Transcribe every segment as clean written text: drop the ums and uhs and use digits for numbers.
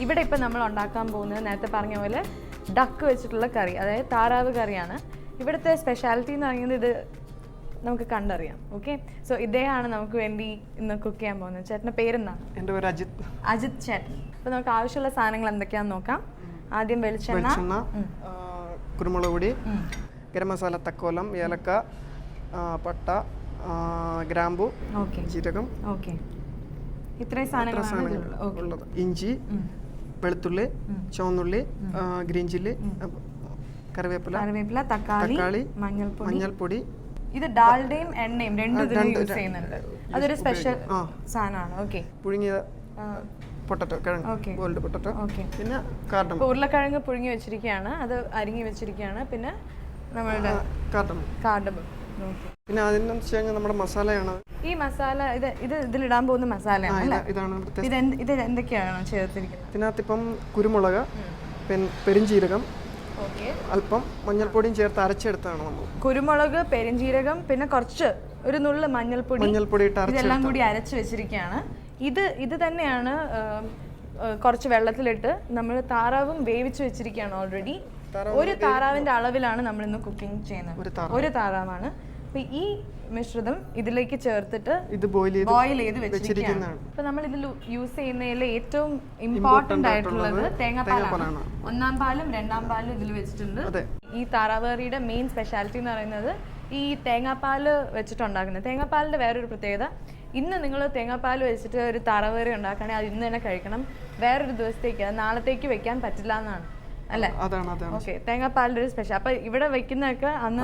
ഇവിടെ ഇപ്പം നമ്മൾ ഉണ്ടാക്കാൻ പോകുന്നത് നേരത്തെ പറഞ്ഞ പോലെ ഡക്ക് വെച്ചിട്ടുള്ള കറി, അതായത് താറാവ് കറിയാണ്. ഇവിടുത്തെ സ്പെഷ്യാലിറ്റി എന്ന് പറയുന്നത് ഇത് നമുക്ക് കണ്ടറിയാം. ഓക്കെ, സോ ഇദ്ദേഹമാണ് നമുക്ക് വേണ്ടി ഇന്ന് കുക്ക് ചെയ്യാൻ പോകുന്നത്. ചേട്ടൻ്റെ പേരെന്താണ്? എൻ്റെ പേര് അജിത്. അജിത് ചേട്ടൻ. അപ്പോൾ നമുക്ക് ആവശ്യമുള്ള സാധനങ്ങൾ എന്തൊക്കെയാണെന്ന് നോക്കാം. ആദ്യം വെളിച്ചെണ്ണ, കുരുമുളക് പൊടി, ഗരം മസാല, തക്കോലം, ഏലക്ക, പട്ട, ഗ്രാമ്പു, ജീരകം, ഓക്കെ, ഇത്രയും സാധനങ്ങളാണ് ഉള്ളത്. ഇഞ്ചി, വെളുത്തുള്ളി, ചുവന്നുള്ളി, ഗ്രീൻ ചില്ലി, കറിവേപ്പില, തക്കാളി, മഞ്ഞൾപ്പൊടി. ഇത് ഡാൽഡയും എണ്ണയും രണ്ടും യൂസ് ചെയ്യുന്നുണ്ട്. അതൊരു സ്പെഷ്യൽ സാധനമാണ്. ഓക്കെ, പുഴുങ്ങിയ പൊട്ടറ്റോ, ബോയിൽഡ് പൊട്ടറ്റോ, പിന്നെ കാർഡമം. ഉരുളക്കിഴങ്ങ് പുഴുങ്ങി വെച്ചിരിക്കുകയാണ്, അത് അരിഞ്ഞി വെച്ചിരിക്കുകയാണ്. പിന്നെ നമ്മളുടെ കാർഡമം. പിന്നെ അതിന് വെച്ച് നമ്മുടെ മസാലയാണ്. ഈ മസാല ഇതിലിടാൻ പോകുന്ന മസാലയാണ്. ഇത് എന്തൊക്കെയാണ് ചേർത്തിരിക്കുന്നത്? ഇതിനകത്ത് ഇപ്പം കുരുമുളക്, പെരിഞ്ചീരകം, അല്പം മഞ്ഞൾപ്പൊടിയും ചേർത്ത് അരച്ചെടുത്താണ് നമ്മൾ. കുരുമുളക്, പെരിഞ്ചീരകം, പിന്നെ കുറച്ച് ഒരു നുള്ളു മഞ്ഞൾപ്പൊടി ഇതെല്ലാം കൂടി അരച്ച് വെച്ചിരിക്കുകയാണ്. ഇത് തന്നെയാണ് കുറച്ച് വെള്ളത്തിലിട്ട് നമ്മൾ താറാവും വേവിച്ച് വെച്ചിരിക്കുകയാണ് ഓൾറെഡി. ഒരു താറാവിന്റെ അളവിലാണ് നമ്മൾ ഇന്ന് കുക്കിംഗ് ചെയ്യുന്നത്. ഒരു താറാവാണ്. അപ്പൊ ഈ മിശ്രിതം ഇതിലേക്ക് ചേർത്തിട്ട് ഇത് ബോയിൽ ചെയ്ത് വെച്ചിരിക്കുകയാണ്. അപ്പൊ നമ്മൾ ഇതിൽ യൂസ് ചെയ്യുന്നതിൽ ഏറ്റവും ഇമ്പോർട്ടന്റ് ആയിട്ടുള്ളത് തേങ്ങാപ്പാലാണ്. 1-ാം പാലും 2-ാം പാലും ഇതിൽ വെച്ചിട്ടുണ്ട്. ഈ താറാവ് കറിയുടെ മെയിൻ സ്പെഷ്യാലിറ്റി എന്ന് പറയുന്നത് ഈ തേങ്ങാപ്പാല് വെച്ചിട്ടുണ്ടാക്കുന്നത്. തേങ്ങാപ്പാലിന്റെ വേറൊരു പ്രത്യേകത, ഇന്ന് നിങ്ങൾ തേങ്ങാപ്പാൽ വെച്ചിട്ട് ഒരു താറാവ് കറി ഉണ്ടാക്കുകയാണെങ്കിൽ അത് ഇന്ന് തന്നെ കഴിക്കണം. വേറൊരു ദിവസത്തേക്ക്, അത് നാളത്തേക്ക് വെക്കാൻ പറ്റില്ല എന്നാണ്, അല്ലേ? ഓക്കെ, തേങ്ങാപ്പാലിന്റെ ഒരു സ്പെഷ്യൽ. അപ്പൊ ഇവിടെ വെക്കുന്നതൊക്കെ അന്ന്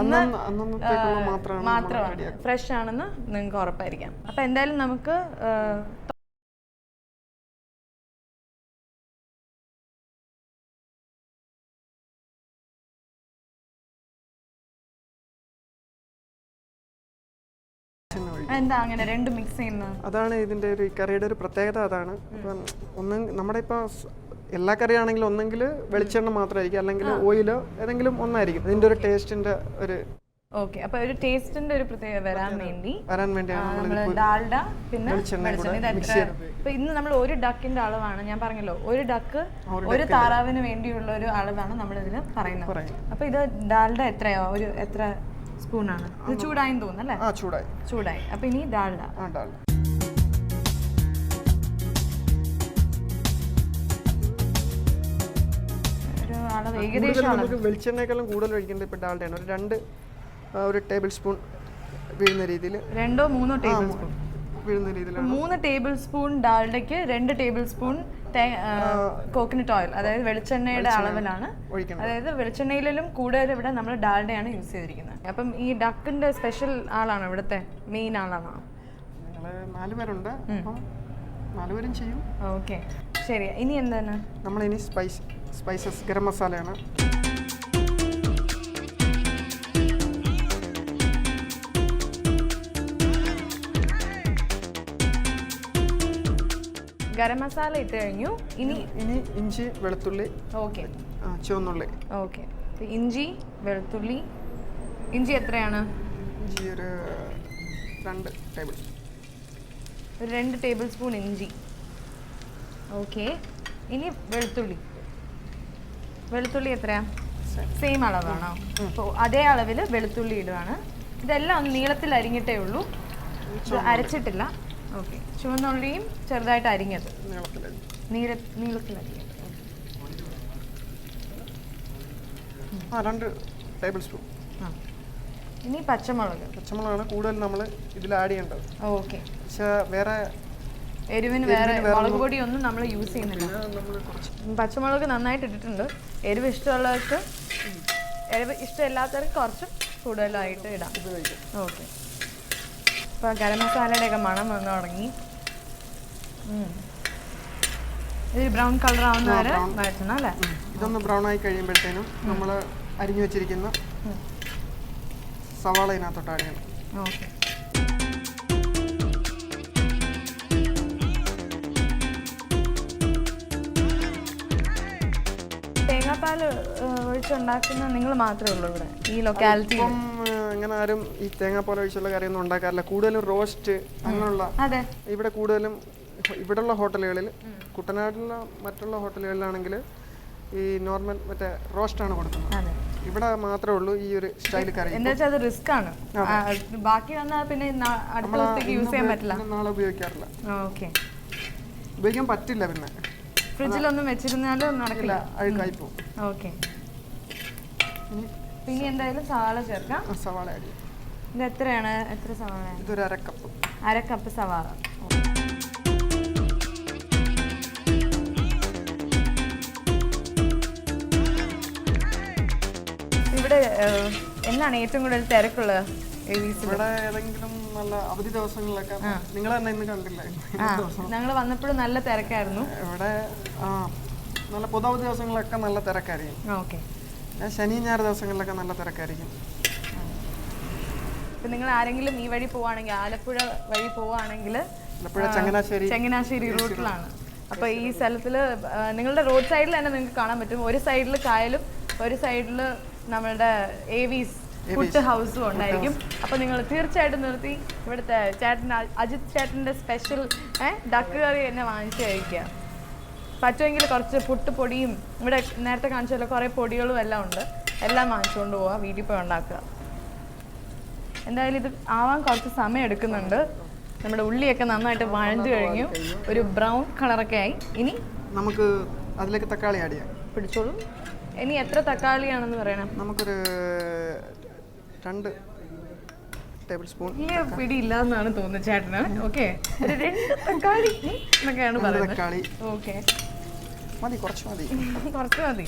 മാത്രമാണ്, ഫ്രഷ് ആണെന്ന് നിങ്ങൾക്ക് ഉറപ്പായിരിക്കാം. അപ്പൊ എന്തായാലും നമുക്ക് എന്താ അങ്ങനെ രണ്ടും മിക്സ് ചെയ്യുന്നത്? അതാണ് ഇതിന്റെ ഒരു കറിയുടെ ഒരു പ്രത്യേകത. അതാണ് നമ്മുടെ ഇപ്പൊ എല്ലാ കറിയാണെങ്കിലും ഒന്നെങ്കിൽ വെളിച്ചെണ്ണ മാത്രമായിരിക്കും, അല്ലെങ്കിൽ ഓയിലോ ഏതെങ്കിലും ഒന്നായിരിക്കും. ഇതിന്റെ ഒരു ടേസ്റ്റിന്റെ ഒരു ഓക്കെ. അപ്പൊ ഒരു ടേസ്റ്റിന്റെ ഒരു പ്രത്യേകത വരാൻ വേണ്ടിയാണ് ഡാൽഡ പിന്നെ വെളിച്ചെണ്ണ. ഇപ്പൊ ഇന്ന് നമ്മൾ ഒരു ഡക്കിന്റെ അളവാണ്, ഞാൻ പറഞ്ഞല്ലോ, ഒരു ഡക്ക് ഒരു താറാവിന് വേണ്ടിയുള്ള ഒരു അളവാണ് നമ്മൾ ഇതിന് പറയുന്നത്. അപ്പൊ ഇത് ഡാൽഡ എത്രയോ എത്ര സ്പൂണാണ്? ഇത് ചൂടായി തോന്നുന്നു, അല്ലേ? ചൂടായി. അപ്പൊ ഇനി ഡാൽഡ. വെളിച്ചെണ്ണയെക്കാളും കൂടുതൽ ഒഴിക്കുന്നത് ഇപ്പൊ ഡാൽഡയാണ്. ഒരു ടേബിൾ സ്പൂൺ വീഴുന്ന രീതിയിൽ, 2-3 ടേബിൾ സ്പൂൺ വീഴുന്ന രീതിയിൽ. 3 ടേബിൾ സ്പൂൺ ഡാൽഡയ്ക്ക് 2 ടേബിൾ സ്പൂൺ കോക്കനട്ട് ഓയിൽ, അതായത് വെളിച്ചെണ്ണയുടെ അളവിലാണ്. അതായത് വെളിച്ചെണ്ണയിലും കൂടുതൽ ഇവിടെ നമ്മൾ ഡാൽഡയാണ് യൂസ് ചെയ്തിരിക്കുന്നത്. അപ്പം ഈ ഡക്കിന്റെ സ്പെഷ്യൽ ആളാണോ ഇവിടുത്തെ മെയിൻ ആളാണോ? 4 പേരുണ്ട്, 4 പേരും ചെയ്യും. ഓക്കെ, ശരി. ഇനി എന്താണ് നമ്മളിനി സ്പൈസസ്, ഗരം മസാലയാണ്. ഗരം മസാല ഇട്ട് കഴിഞ്ഞു. ഇനി ഇഞ്ചി, വെളുത്തുള്ളി, ഓക്കെ, ചുവന്നുള്ളി. ഓക്കെ, ഇഞ്ചി, വെളുത്തുള്ളി. ഇഞ്ചി എത്രയാണ്? ഇഞ്ചി ഒരു 2 ടേബിൾ, ഒരു 2 ടേബിൾ സ്പൂൺ ഇഞ്ചി. ഓക്കെ, ഇനി വെളുത്തുള്ളി എത്രയാ? സെയിം അളവാണോ? അപ്പോൾ അതേ അളവിൽ വെളുത്തുള്ളി ഇടുകയാണ്. ഇതെല്ലാം ഒന്ന് നീളത്തിൽ അരിഞ്ഞിട്ടേ ഉള്ളൂ, അരച്ചിട്ടില്ല. ഓക്കെ, ചുവന്നുള്ളിയും ചെറുതായിട്ട് അരിഞ്ഞത്, നീളത്തിൽ അരിഞ്ഞത്. 2 ടേബിൾ സ്പൂൺ. ഇനി പച്ചമുളകാണ് കൂടുതൽ നമ്മൾ ഇതിൽ ആഡ് ചെയ്യേണ്ടത്. ഓക്കെ, പക്ഷേ വേറെ എരിവിന് വേറെ മുളക് പൊടിയൊന്നും നമ്മൾ യൂസ് ചെയ്യുന്നില്ല. പച്ചമുളക് നന്നായിട്ട് ഇട്ടിട്ടുണ്ട്. എരിവ് ഇഷ്ടമുള്ളവർക്ക്, എരിവ് ഇഷ്ടമില്ലാത്തവർക്ക് കുറച്ച് കൂടുതലായിട്ട് ഇടാം. ഓക്കെ, ഇപ്പോൾ ഗരം മസാലയുടെയൊക്കെ മണം വന്ന് തുടങ്ങി. ഇത് ബ്രൗൺ കളർ ആവുന്ന വരെ വഴറ്റണം, അല്ലേ? ഇതൊന്ന് ബ്രൗൺ ആയി കഴിയുമ്പോഴത്തേനും നമ്മൾ അരിഞ്ഞു വെച്ചിരിക്കുന്ന സവാള ഇതിനകത്തോട്ട് ആഡ് ചെയ്യണം. ഓക്കെ, തേങ്ങാപ്പാൽ ഒഴിച്ചുണ്ടാക്കുന്ന നിങ്ങൾ മാത്രമേ ഉള്ളൂ ഇവിടെ ഈ ലൊക്കാലിറ്റി? അങ്ങനെ ആരും ഈ തേങ്ങാപ്പാൽ ഒഴിച്ചുള്ള കറിയൊന്നും ഉണ്ടാക്കാറില്ല. കൂടുതലും റോസ്റ്റ് അങ്ങനെയുള്ള. അതെ, ഇവിടെ കൂടുതലും ഇവിടെയുള്ള ഹോട്ടലുകളിൽ കുട്ടനാട്ടിലുള്ള മറ്റുള്ള ഹോട്ടലുകളിലാണെങ്കിൽ ഈ നോർമൽ മറ്റേ റോസ്റ്റാണ് കൊടുക്കുന്നത്. ഇവിടെ മാത്രമേ ഉള്ളൂ ഈ ഒരു സ്റ്റൈൽ കറി. എന്താ വെച്ചാൽ അത് റിസ്ക് ആണ്. ബാക്കി വന്നാൽ പിന്നെ അടുത്ത ദിവസത്തേക്ക് യൂസ് ചെയ്യാൻ പറ്റില്ല. നാളെ ഉപയോഗിക്കാറില്ല. ഓക്കെ, ഉപയോഗിക്കാൻ പറ്റില്ല. പിന്നെ ഫ്രിഡ്ജിലൊന്നും വെച്ചിരുന്നാലും നടക്കില്ല, അഴുക്കായി പോകും. ഓക്കെ, പിന്നെ എന്തായാലും സവാള ചേർക്കാം. സവാള ആഡ് ചെയ്യാം. ഇത് എത്രയാണ്? എത്ര സവാള? ഇതൊരു 1/2 കപ്പ്. 1/2 കപ്പ് സവാള. ഇവിടെ എന്നാണ് ഏറ്റവും കൂടുതൽ തിരക്കുള്ളത്? ഇവിടെ ഏതെങ്കിലും നല്ല അവധി ദിവസങ്ങളിലൊക്കെ നിങ്ങൾ തന്നെ ഇന്ന് കണ്ടില്ലേ? ഞങ്ങൾ വന്നപ്പോഴും നല്ല തിരക്കായിരുന്നു ഇവിടെ. നല്ല പൊതുവധി ദിവസങ്ങളിലൊക്കെ നല്ല തിരക്കായിരിക്കും. ഓക്കെ, ശനി ഞായർ ദിവസങ്ങളിലൊക്കെ നല്ല തിരക്കായിരിക്കും. ഇപ്പം നിങ്ങൾ ആരെങ്കിലും ഈ വഴി പോവുകയാണെങ്കിൽ, ആലപ്പുഴ വഴി പോവുകയാണെങ്കിൽ, ചങ്ങനാശ്ശേരി റൂട്ടിലാണ്. അപ്പോൾ ഈ സ്ഥലത്തിൽ നിങ്ങളുടെ റോഡ് സൈഡിൽ തന്നെ നിങ്ങൾക്ക് കാണാൻ പറ്റും. ഒരു സൈഡിൽ കായലും ഒരു സൈഡിൽ നമ്മളുടെ ഏവീസ് ഫുഡ് ഹൗസും ഉണ്ടായിരിക്കും. അപ്പോൾ നിങ്ങൾ തീർച്ചയായിട്ടും നിർത്തി ഇവിടുത്തെ അജിത് ചേട്ടൻ്റെ സ്പെഷ്യൽ ഡക്ക് കറി തന്നെ വാങ്ങിച്ച് കഴിക്കുക. പറ്റുമെങ്കിൽ കുറച്ച് പുട്ടുപൊടിയും ഇവിടെ നേരത്തെ കാണിച്ചല്ലോ കുറേ പൊടികളും എല്ലാം ഉണ്ട്, എല്ലാം വാങ്ങിച്ചുകൊണ്ട് പോവുക, വീട്ടിൽ പോയി ഉണ്ടാക്കുക. എന്തായാലും ഇത് ആവാൻ കുറച്ച് സമയം എടുക്കുന്നുണ്ട്. നമ്മുടെ ഉള്ളിയൊക്കെ നന്നായിട്ട് വഴഞ്ഞു കഴിഞ്ഞു, ഒരു ബ്രൗൺ കളറൊക്കെ ആയി. ഇനി നമുക്ക് അതിലേക്ക് തക്കാളി ആഡ് ചെയ്യാം. പിടിച്ചോളൂ. ഇനി എത്ര തക്കാളിയാണെന്ന് പറയണം? നമുക്കൊരു 2 ടേബിൾ സ്പൂൺ. വലിയ പിടിയില്ല എന്നാണ് തോന്നുന്നത് ചേട്ടന്. ഓക്കെ, ഒരു 2 തക്കാളി എന്നൊക്കെയാണ് പറയുന്നത്. ഓക്കെ, മതി, കുറച്ച് മതി.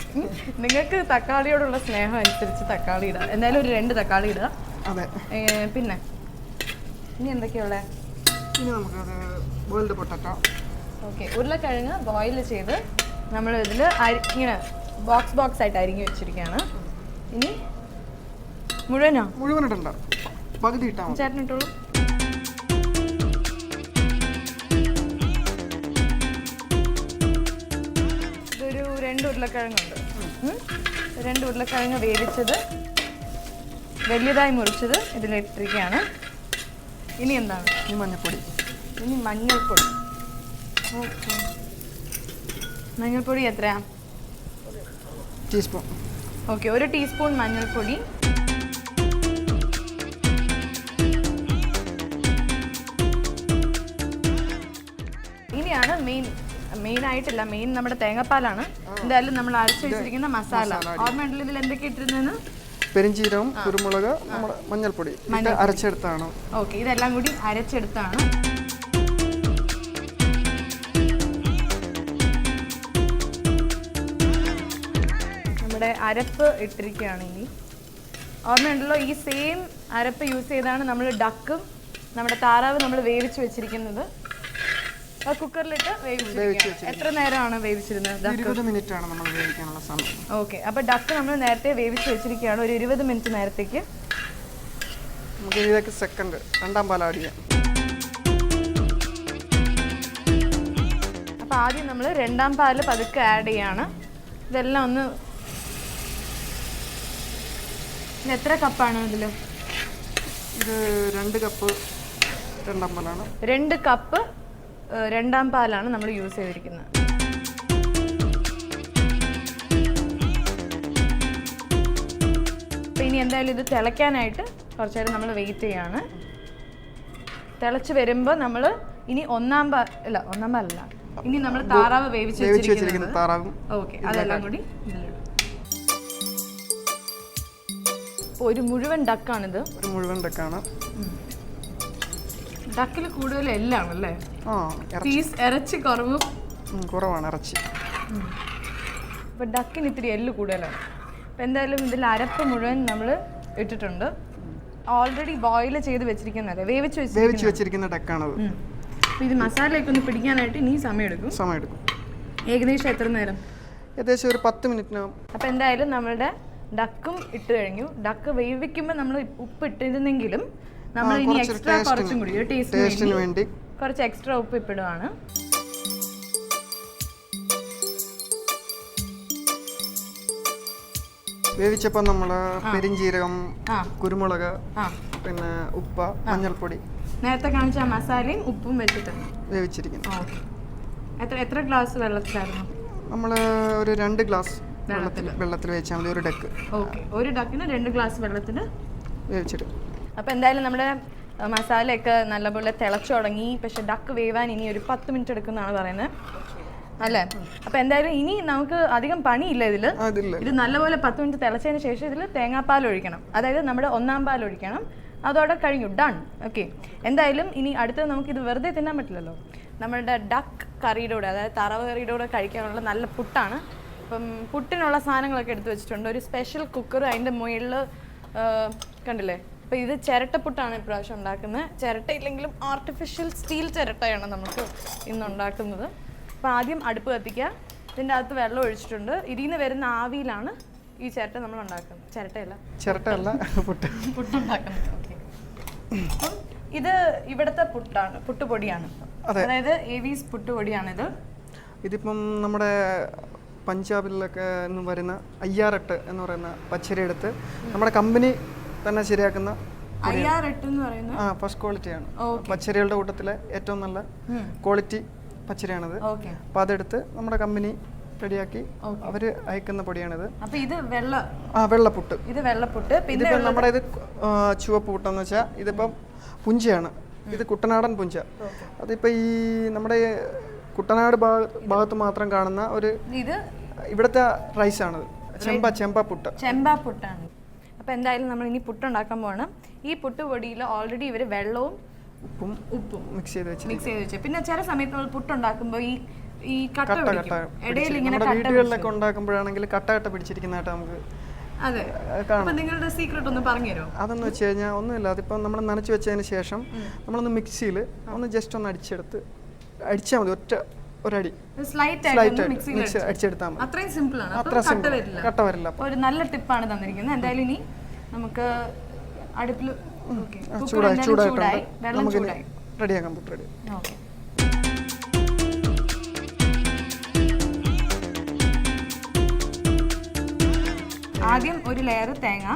നിങ്ങൾക്ക് തക്കാളിയോടുള്ള സ്നേഹം അനുസരിച്ച് തക്കാളി ഇടാം. എന്തായാലും ഒരു 2 തക്കാളി ഇടുക. അതെ. പിന്നെ ഇനി എന്തൊക്കെയുള്ള? ഇനി നമുക്കത് ബോയിൽഡ് പൊട്ടറ്റോ. ഓക്കെ, ഉരുളക്കിഴങ്ങ് ബോയിൽ ചെയ്ത് നമ്മൾ ഇതിൽ ഇങ്ങനെ ബോക്സ് ആയിട്ട് അരിഞ്ഞ് വെച്ചിരിക്കുകയാണ്. ഇനി മുഴുവനിടണ്ട, പകുതി ഇട്ടാൽ മതി. ചേട്ടൻ ഇട്ടോളൂ. ഇതൊരു 2 ഉരുളക്കിഴങ്ങുണ്ട്. 2 ഉരുളക്കിഴങ്ങ് വേവിച്ചത് വലിയതായി മുറിച്ചത് ഇതിലിട്ടിരിക്കുകയാണ്. ഇനി എന്താണ്? ഇനി മഞ്ഞൾപ്പൊടി. ഓക്കെ, മഞ്ഞൾപ്പൊടി എത്രയാ? ടീസ്പൂൺ. ഓക്കെ, 1 ടീസ്പൂൺ മഞ്ഞൾപ്പൊടി. ഇനിയാണ് മെയിൻ ആയിട്ടില്ല, മെയിൻ നമ്മുടെ തേങ്ങാപ്പാലാണ്. എന്തായാലും നമ്മൾ അരച്ചു വെച്ചിരിക്കുന്ന മസാല. ഓർമ്മയുണ്ടല്ലോ ഇതിൽ എന്തൊക്കെ ഇട്ടിരുന്നെന്ന്? പെരിഞ്ചീരകം, കുരുമുളക്, നമ്മുടെ മഞ്ഞൾപ്പൊടി അരച്ചെടുത്താണ്. ഓക്കെ, ഇതെല്ലാം കൂടി അരച്ചെടുത്താണ്. നമ്മുടെ അരപ്പ് ഇട്ടിരിക്കുകയാണ്. ഇനി ഓർമ്മയുണ്ടല്ലോ, ഈ സെയിം അരപ്പ് യൂസ് ചെയ്താണ് നമ്മൾ ഡക്കും നമ്മുടെ താറാവ് നമ്മൾ വേവിച്ച് വെച്ചിരിക്കുന്നത്. കുക്കറിലിട്ട് വേവിച്ചിരിക്കുകയാണ്. എത്ര നേരമാണ് വേവിച്ചിരുന്നത്? 20 മിനിറ്റ് ആണ് നമ്മൾ വേവിക്കാനുള്ള സമയം. ഓക്കെ, അപ്പോൾ ഡക്ക് നമ്മൾ നേരത്തെ വേവിച്ച് വെച്ചിരിക്കുകയാണ് ഒരു 20 മിനിറ്റ് നേരത്തേക്ക്. നമുക്ക് ഇതിലേക്ക് സെക്കൻഡ് 2-ാം പാൽ ആഡ് ചെയ്യാം. അപ്പോൾ ആദ്യം നമ്മൾ 2-ാം പാൽ പതുക്കെ ആഡ് ചെയ്യാണ്. ഇതെല്ലാം ഒന്ന് എത്ര കപ്പാണ് ഇതിൽ? ഇത് 2 കപ്പ് 2-ാം പാലാണ്. 2 കപ്പ് 2-ാം പാലാണ് നമ്മൾ യൂസ് ചെയ്തിരിക്കുന്നത്. അപ്പോൾ ഇനി എന്തായാലും ഇത് തിളയ്ക്കാനായിട്ട് കുറച്ച് നേരം നമ്മൾ വെയിറ്റ് ചെയ്യാണ്. തിളച്ച് വരുമ്പോൾ നമ്മൾ ഇനി 1-ാം പാലല്ല, ഇനി നമ്മൾ താറാവ് വേവിച്ച് വെച്ചിരിക്കുന്ന താറാവും. ഓക്കെ, അതെല്ലാം കൂടി ഇതിലിടും. അപ്പോൾ ഒരു മുഴുവൻ ഡക്കാണിത്. ഒരു മുഴുവൻ ഡക്കാണ്. ഡക്കിൽ കൂടുതൽ എല്ലാണല്ലേ? പീസ് ഇറച്ചി കുറവാണ് ഇറച്ചി. അപ്പോൾ ഡക്കിന് ഇത്തിരി എല്ല് കൂടുതലാണ്. അപ്പോൾ എന്തായാലും ഇതിൽ അരപ്പ് മുഴുവൻ നമ്മൾ ഇട്ടിട്ടുണ്ട്. ഓൾറെഡി ബോയിൽ ചെയ്ത് വെച്ചിരിക്കുന്നതല്ലേ, വേവിച്ച് വെച്ചിരിക്കുന്ന ഡക്കാണത്. അപ്പോൾ ഇത് മസാലയൊക്കെ ഒന്ന് പിടിക്കാനായിട്ട് ഇനി സമയം എടുക്കും. ഏകദേശം എത്ര നേരം? ഏകദേശം ഒരു 10 മിനിറ്റിനകം. അപ്പോൾ എന്തായാലും നമ്മളുടെ ഡക്കും ഇട്ട് കഴിഞ്ഞു. ഡക്ക് വേവിക്കുമ്പോൾ നമ്മൾ ഉപ്പ് ഇട്ടിരുന്നെങ്കിലും നമ്മൾ ഇനി എക്സ്ട്രാ കുറച്ചും കൂടി ടേസ്റ്റിന് വേണ്ടി കുറച്ച് എക്സ്ട്രാ ഉപ്പ് ഇടുവാണ്. വേവിച്ചപ്പോൾ നമ്മൾ പെരിഞ്ചീരകം, കുരുമുളക്, പിന്നെ ഉപ്പ്, മഞ്ഞൾപ്പൊടി നേരത്തെ കാണിച്ച മസാലയും ഉപ്പും വെച്ചിട്ടാണ് വേവിച്ചിരിക്കുന്നത്. ഓക്കെ. എത്ര ഗ്ലാസ് വെള്ളത്തിലായിരുന്നു? നമ്മൾ ഒരു 2 ഗ്ലാസ് വെള്ളത്തിൽ വെച്ചാൽ മതി, ഒരു ഡക്ക്. ഓക്കെ, ഒരു ഡക്കിന് 2 ഗ്ലാസ് വെള്ളത്തിൽ വേവിച്ചിട്ട്. അപ്പോൾ എന്തായാലും നമ്മുടെ മസാലയൊക്കെ നല്ലപോലെ തിളച്ചു തുടങ്ങി. പക്ഷെ ഡക്ക് വേവാൻ ഇനി ഒരു 10 മിനിറ്റ് എടുക്കുന്നതാണ് പറയുന്നത് അല്ലേ? അപ്പോൾ എന്തായാലും ഇനി നമുക്ക് അധികം പണിയില്ല ഇതിൽ. ഇത് നല്ലപോലെ 10 മിനിറ്റ് തിളച്ചതിന് ശേഷം ഇതിൽ തേങ്ങാപ്പാൽ ഒഴിക്കണം, അതായത് നമ്മുടെ 1-ാം പാൽ ഒഴിക്കണം. അതോടെ കഴിഞ്ഞു, ഡൺ. ഓക്കെ. എന്തായാലും ഇനി അടുത്തത് നമുക്കിത് വെറുതെ തിന്നാൻ പറ്റില്ലല്ലോ. നമ്മളുടെ ഡക്ക് കറിയുടെ കൂടെ, അതായത് താറാവ് കറിയുടെ കൂടെ കഴിക്കാനുള്ള നല്ല പുട്ടാണ്. അപ്പം പുട്ടിനുള്ള സാധനങ്ങളൊക്കെ എടുത്ത് വെച്ചിട്ടുണ്ട്. ഒരു സ്പെഷ്യൽ കുക്കർ അതിൻ്റെ മുകളിൽ കണ്ടില്ലേ. അപ്പോൾ ഇത് ചിരട്ടപ്പുട്ടാണ് ഇപ്രാവശ്യം ഉണ്ടാക്കുന്നത്. ചിരട്ട ഇല്ലെങ്കിലും ആർട്ടിഫിഷ്യൽ സ്റ്റീൽ ചിരട്ടയാണ് നമുക്ക് ഇന്ന് ഉണ്ടാക്കുന്നത്. അപ്പോൾ ആദ്യം അടുപ്പ് കത്തിക്കുക, ഇതിൻ്റെ അകത്ത് വെള്ളം ഒഴിച്ചിട്ടുണ്ട്. ഇതിൽ നിന്ന് വരുന്ന ആവിയിലാണ് ഈ ചിരട്ട നമ്മൾ ഉണ്ടാക്കുന്നത്. ചിരട്ടയല്ല പുട്ടുണ്ടാക്കുന്നത്. ഓക്കെ. അപ്പം ഇത് ഇവിടുത്തെ പുട്ടാണ്, പുട്ടുപൊടിയാണ്. അതായത് ഏവീസ് പുട്ടുപൊടിയാണിത്. ഇതിപ്പം നമ്മുടെ പഞ്ചാബിലൊക്കെ വരുന്ന അയ്യാറെട്ട് എന്ന് പറയുന്ന പച്ചരി എടുത്ത് നമ്മുടെ കമ്പനി തന്നെ ശരിയാക്കുന്ന ഫസ്റ്റ് ക്വാളിറ്റിയാണ്. പച്ചരികളുടെ കൂട്ടത്തിലെ ഏറ്റവും നല്ല ക്വാളിറ്റി പച്ചരിയാണിത്. അപ്പം അതെടുത്ത് നമ്മുടെ കമ്പനി റെഡിയാക്കി അവർ അയക്കുന്ന പൊടിയാണിത്. വെള്ളപ്പുട്ട്. ഇതിപ്പോൾ നമ്മുടെ ഇത് ചുവപ്പ് പുട്ടെന്ന് വെച്ചാൽ ഇതിപ്പം പുഞ്ചയാണ്. ഇത് കുട്ടനാടൻ പുഞ്ച. അതിപ്പോൾ ഈ നമ്മുടെ കുട്ടനാട് ഭാഗത്ത് മാത്രം കാണുന്ന ഒരു ഇവിടുത്തെ റൈസാണത്. ചെമ്പാപ്പുട്ടാണ്. അപ്പോൾ എന്തായാലും നമ്മൾ ഇനി പുട്ടുണ്ടാക്കാൻ പോകണം. ഈ പുട്ടുപൊടിയിൽ ഓൾറെഡി ഇവർ വെള്ളവും ഉപ്പും മിക്സ് ചെയ്ത് വെച്ച്. പിന്നെ ചില സമയത്ത് നമ്മൾ പുട്ടുണ്ടാക്കുമ്പോൾ ഈ കട്ട ഇടയിൽ ഇങ്ങനെ വീടുകളിലൊക്കെ ഉണ്ടാക്കുമ്പോഴാണെങ്കിൽ കട്ട പിടിച്ചിരിക്കുന്നതായിട്ട് നമുക്ക്. അതെ. നിങ്ങളുടെ സീക്രട്ട് ഒന്ന് പറഞ്ഞുതരോ? അതെന്ന് വെച്ച് കഴിഞ്ഞാൽ ഒന്നുമില്ല. അതിപ്പം നമ്മൾ നനച്ച് വെച്ചതിന് ശേഷം നമ്മളൊന്ന് മിക്സിയിൽ ഒന്ന് ജസ്റ്റ് ഒന്ന് അടിച്ചാൽ മതി. ഒരടി അടിച്ചെടുത്താൽ മതി. അത്രയും സിമ്പിൾ ആണ്. കട്ട വരില്ല. ഒരു നല്ല ടിപ്പാണ് തന്നിരിക്കുന്നത്. എന്തായാലും ഇനി നമുക്ക് അടുപ്പിൽ ചൂടായിട്ടുണ്ട്, നമുക്ക് റെഡിയാക്കാം പുട്ട് റെഡി. ആദ്യം ഒരു ലെയർ തേങ്ങ,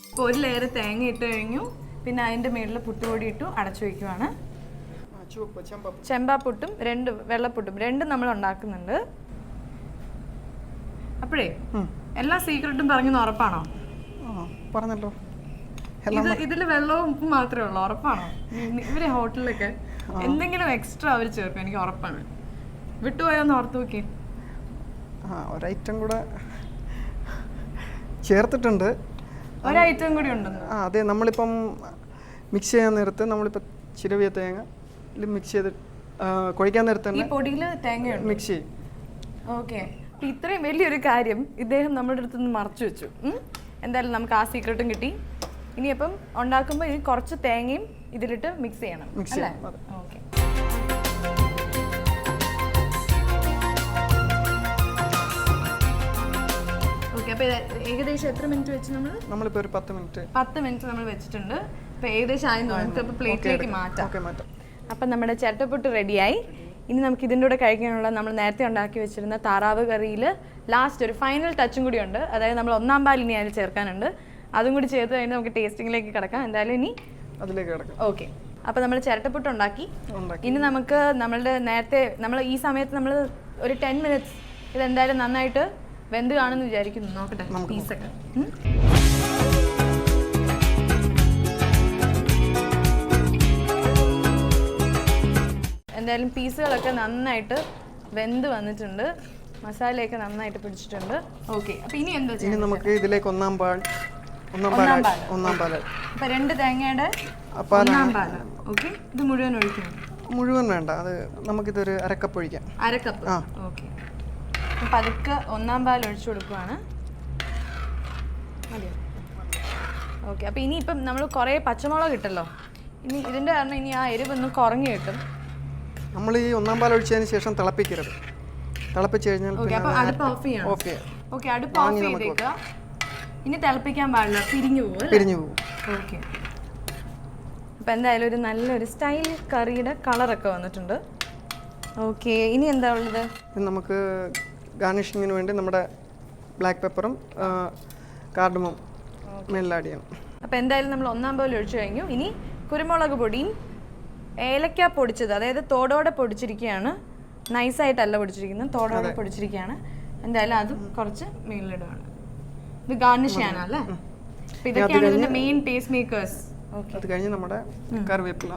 ഇപ്പോൾ ഒരു ലെയർ തേങ്ങ ഇട്ട് കഴിഞ്ഞു. പിന്നെ അതിൻ്റെ മേളിൽ പുട്ടുപൊടി ഇട്ടു അടച്ചു വയ്ക്കുവാണ്. ചെമ്പാപ്പുട്ടും 2 വെള്ളപ്പുട്ടും 2 നമ്മൾ ഉണ്ടാക്കുന്നുണ്ട്. അപ്പോഴേ എല്ലാ സീക്രട്ടും പറഞ്ഞെന്ന് ഉറപ്പാണോ? പറഞ്ഞല്ലോ. ഇതിൽ വെള്ളവും ഉപ്പും മാത്രമേ ഉള്ളൂ, ഉറപ്പാണോ? ഇവരെ ഹോട്ടലിലൊക്കെ എന്തെങ്കിലും എക്സ്ട്രാ അവർ ചേർക്കും, എനിക്ക് ഉറപ്പാണ്. വിട്ടുപോയോന്ന് ഓർത്ത് നോക്കി. ഒരൈറ്റം കൂടെ ചേർത്തിട്ടുണ്ട്. ഒരൈറ്റം കൂടി ഉണ്ടെന്ന്. അതെ, നമ്മളിപ്പം മിക്സ് ചെയ്യാൻ നേരത്ത് നമ്മളിപ്പോൾ ചിരവിയ തേങ്ങ മിക്സ് ചെയ്ത് കുഴയ്ക്കാൻ നേരത്ത് ഈ പൊടിയിൽ തേങ്ങ മിക്സ് ചെയ്യും. ഓക്കെ. ഇത്രയും വലിയൊരു കാര്യം ഇദ്ദേഹം നമ്മുടെ അടുത്ത് നിന്ന് മറച്ചു വെച്ചു. എന്തായാലും നമുക്ക് ആ സീക്രട്ടും കിട്ടി. ഇനിയിപ്പം ഉണ്ടാക്കുമ്പോൾ ഇനി കുറച്ച് തേങ്ങയും ഇതിലിട്ട് മിക്സ് ചെയ്യണം. ഓക്കെ. ഓക്കെ. അപ്പോൾ ഏകദേശം എത്ര മിനിറ്റ് വെച്ച് നമ്മളിപ്പോൾ ഒരു 10 മിനിറ്റ് നമ്മൾ വെച്ചിട്ടുണ്ട്. അപ്പോൾ ഏകദേശം ആയി നമുക്ക് ഇപ്പോൾ പ്ലേറ്റിലേക്ക് മാറ്റാം. അപ്പം നമ്മുടെ ചിരട്ടപ്പുട്ട് റെഡിയായി. ഇനി നമുക്ക് ഇതിൻ്റെ കൂടെ കഴിക്കാനുള്ള നമ്മൾ നേരത്തെ ഉണ്ടാക്കി വെച്ചിരുന്ന താറാവ് കറിയിൽ ലാസ്റ്റ് ഒരു ഫൈനൽ ടച്ചും കൂടി ഉണ്ട്. അതായത് നമ്മൾ 1-ാം പാൽ ഇനി അതിൽ ചേർക്കാനുണ്ട്. അതും കൂടി ചേർത്ത് കഴിഞ്ഞാൽ നമുക്ക് ടേസ്റ്റിങ്ങിലേക്ക് കിടക്കാം. എന്തായാലും ഇനി അതിലേക്ക് കിടക്കാം. ഓക്കെ. അപ്പോൾ നമ്മൾ ചിരട്ടപ്പുട്ട് ഉണ്ടാക്കി. ഇനി നമുക്ക് നമ്മളുടെ നേരത്തെ നമ്മൾ ഈ സമയത്ത് നമ്മൾ ഒരു 10 മിനിറ്റ്സ് ഇതെന്തായാലും നന്നായിട്ട് വെന്ത് കാണുമെന്ന് വിചാരിക്കുന്നു. നോക്കട്ടെ പീസൊക്കെ. എന്തായാലും പീസുകളൊക്കെ നന്നായിട്ട് വെന്ത് വന്നിട്ടുണ്ട്. മസാലയൊക്കെ നന്നായിട്ട് പിടിച്ചിട്ടുണ്ട്. ഓക്കെ. അപ്പോൾ ഇനി എന്താ ചെയ്യുന്നത്? ഇനി നമുക്ക് ഇതിലേക്ക് 1-ാം പാൽ. അപ്പോൾ 2 തേങ്ങയുടെ 1-ാം പാൽ. ഓക്കെ. ഇത് മുഴുവൻ ഒഴിക്കണം? മുഴുവൻ വേണ്ട, അത് നമുക്കിതൊരു അരക്കപ്പ് ഒഴിക്കാം. അരക്കപ്പ്. ഓക്കെ. പതുക്കെ 1-ാം പാൽ ഒഴിച്ചു കൊടുക്കുവാണ്. മതിയോ? ഓക്കെ. അപ്പോൾ ഇനിയിപ്പം നമ്മൾ കുറേ പച്ചമുളക് കിട്ടല്ലോ. ഇനി ഇതിൻ്റെ കാരണം ഇനി ആ എരിവൊന്ന് കുറഞ്ഞു കിട്ടും. നമ്മൾ ഈ 1-ാം പാൽ ഒഴിച്ചതിന് ശേഷം തിളപ്പിക്കരുത്. തിളപ്പിച്ച് കഴിഞ്ഞാൽ അടുപ്പ് ഓഫ് ചെയ്യണം. ഓക്കെ. അടുപ്പ് ഓഫ് ചെയ്തേക്കുക. ഇനി തിളപ്പിക്കാൻ പാടില്ല, പിരിഞ്ഞു പോകും. ഓക്കെ. അപ്പോൾ എന്തായാലും ഒരു നല്ലൊരു സ്റ്റൈൽ കറിയുടെ കളറൊക്കെ വന്നിട്ടുണ്ട്. ഓക്കെ. ഇനി എന്താ ഉള്ളത്? നമുക്ക് ഗാർണിഷിങ്ങിന് വേണ്ടി നമ്മുടെ ബ്ലാക്ക് പെപ്പറും കാർഡമം മേളിൽ ആഡ് ചെയ്യണം. അപ്പോൾ എന്തായാലും നമ്മൾ 1 ബൗൾ ഒഴിച്ചു കഴിഞ്ഞു. ഇനി കുരുമുളക് പൊടിയും ഏലക്ക പൊടിച്ചത്, അതായത് തോടോടെ പൊടിച്ചിരിക്കുകയാണ്, നൈസായിട്ടല്ല പൊടിച്ചിരിക്കുന്നത്, തോടോടെ പൊടിച്ചിരിക്കുകയാണ്. എന്തായാലും അതും കുറച്ച് മേളിലിടുകയാണ്. ഇത് ഗാർണിഷ് ചെയ്യാനല്ലേ? അപ്പോൾ ഇതൊക്കെയാണ് ഇതിൻ്റെ മെയിൻ ടേസ്റ്റ് മേക്കേഴ്സ്. ഓക്കെ, അത് കഴിഞ്ഞ് നമ്മുടെ കറിവേപ്പില.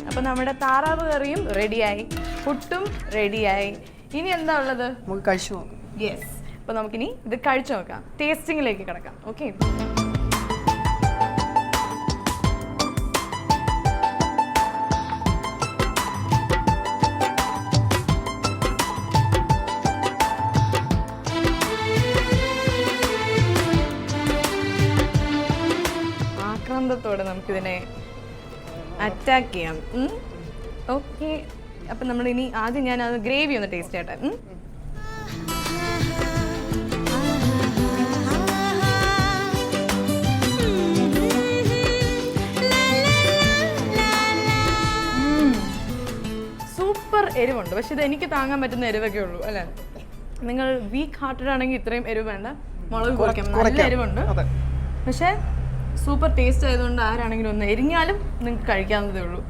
അപ്പോൾ നമ്മുടെ താറാവ് കറിയും റെഡിയായി, പുട്ടും റെഡിയായി. ഇനി എന്താ ഉള്ളത്? നമുക്ക് കഴിച്ചു നോക്കാം. യെസ്, അപ്പോൾ നമുക്കിനി ഇത് കഴിച്ചു നോക്കാം, ടേസ്റ്റിങ്ങിലേക്ക് കിടക്കാം. ഓക്കെ, ആക്രാന്തത്തോടെ നമുക്കിതിനെ അറ്റാക്ക് ചെയ്യാം. ഓക്കെ, അപ്പം നമ്മളിനി ആദ്യം ഞാൻ അത് ഗ്രേവി ഒന്ന് ടേസ്റ്റ് ചെയ്യട്ടെ. സൂപ്പർ എരിവുണ്ട്, പക്ഷെ ഇത് എനിക്ക് താങ്ങാൻ പറ്റുന്ന എരിവൊക്കെ ഉള്ളൂ അല്ലേ? നിങ്ങൾ വീക്ക് ഹാർട്ടഡ് ആണെങ്കിൽ ഇത്രയും എരിവ് വേണ്ട, മുളക് കുറയ്ക്കാം. നല്ല എരിവുണ്ട്, പക്ഷേ സൂപ്പർ ടേസ്റ്റ് ആയതുകൊണ്ട് ആരാണെങ്കിലും ഒന്ന് എരിഞ്ഞാലും നിങ്ങൾക്ക് കഴിക്കാവുന്നതേ ഉള്ളൂ.